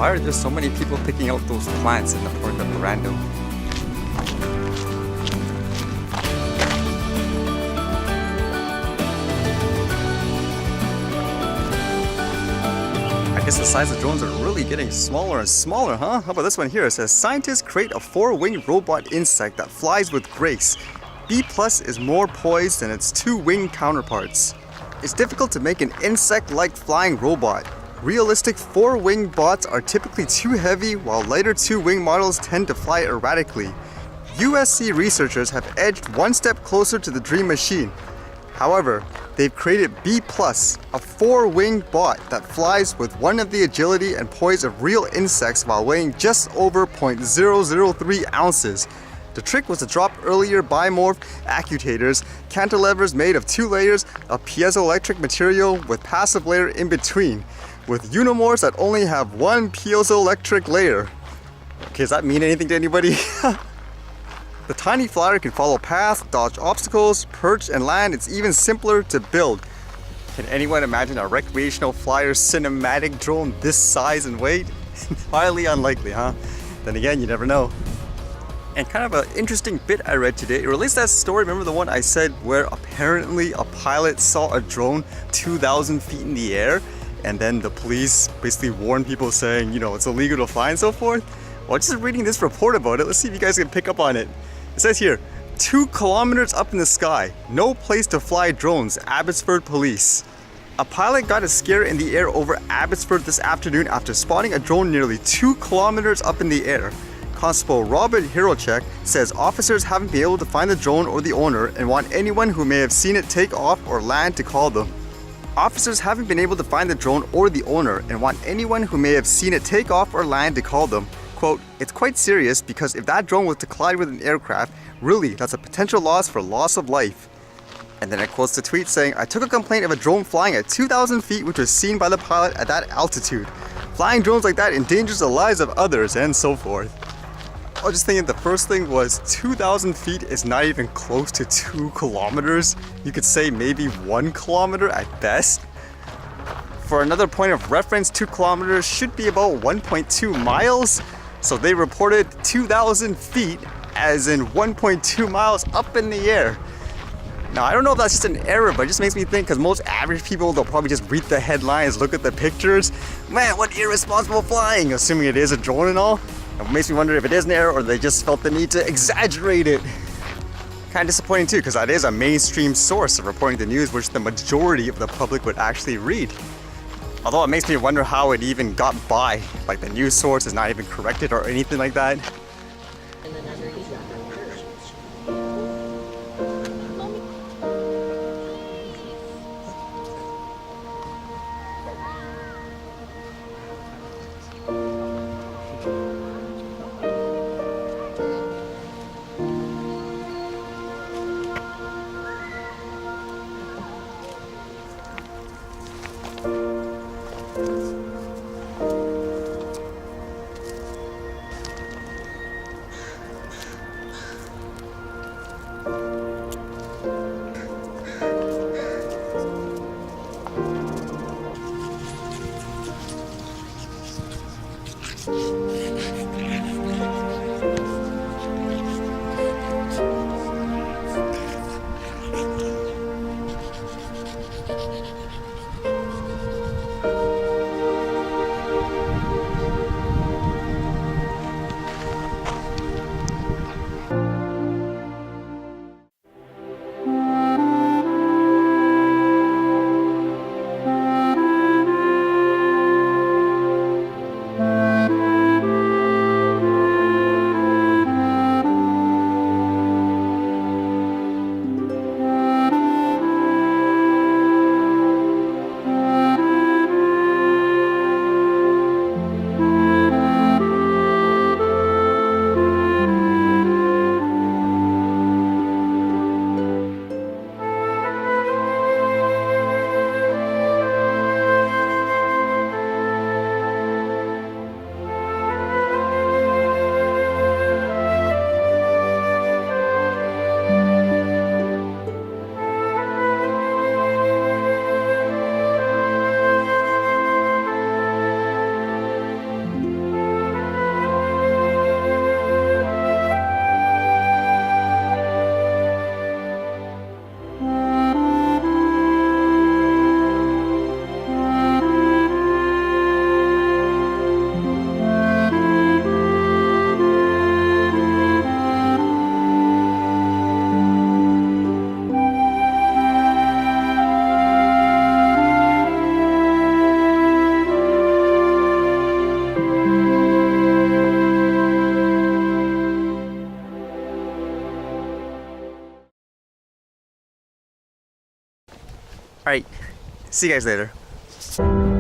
Why are there so many people picking out those plants in the park at random? I guess the size of drones are really getting smaller and smaller, huh? How about this one here? It says, scientists create a 4-winged robot insect that flies with grace. B+ is more poised than its 2-winged counterparts. It's difficult to make an insect-like flying robot. Realistic 4-winged bots are typically too heavy, while lighter 2-wing models tend to fly erratically. USC researchers have edged one step closer to the dream machine. However, they've created B+, a 4-winged bot that flies with one of the agility and poise of real insects while weighing just over 0.003 ounces. The trick was to drop earlier bimorph accutators, cantilevers made of 2 layers of piezoelectric material with passive layer in between, with unimorphs that only have 1 piezoelectric layer. Okay, does that mean anything to anybody? The tiny flyer can follow paths, dodge obstacles, perch and land. It's even simpler to build. Can anyone imagine a recreational flyer cinematic drone this size and weight? Highly unlikely, huh? Then again, you never know. And kind of an interesting bit I read today. It released that story, remember the one I said where apparently a pilot saw a drone 2,000 feet in the air and then the police basically warned people saying, you know, it's illegal to fly and so forth? Well, just reading this report about it, let's see if you guys can pick up on it. It says here, 2 kilometers up in the sky, no place to fly drones, Abbotsford police. A pilot got a scare in the air over Abbotsford this afternoon after spotting a drone nearly 2 kilometers up in the air. Constable Robert Hirochek says officers haven't been able to find the drone or the owner and want anyone who may have seen it take off or land to call them. Officers haven't been able to find the drone or the owner and want anyone who may have seen it take off or land to call them. Quote, it's quite serious because if that drone was to collide with an aircraft, really, that's a potential loss for loss of life. And then it quotes the tweet saying, I took a complaint of a drone flying at 2,000 feet which was seen by the pilot at that altitude. Flying drones like that endangers the lives of others and so forth. I was just thinking the first thing was 2,000 feet is not even close to 2 kilometers. You could say maybe 1 kilometer at best. For another point of reference, 2 kilometers should be about 1.2 miles. So they reported 2,000 feet as in 1.2 miles up in the air. Now I don't know if that's just an error, but it just makes me think because most average people, they'll probably just read the headlines, look at the pictures. Man, what irresponsible flying, assuming it is a drone and all. It makes me wonder if it is an error or they just felt the need to exaggerate it. Kind of disappointing too, because that is a mainstream source of reporting the news which the majority of the public would actually read. Although it makes me wonder how it even got by. Like the news source is not even corrected or anything like that. Alright, see you guys later.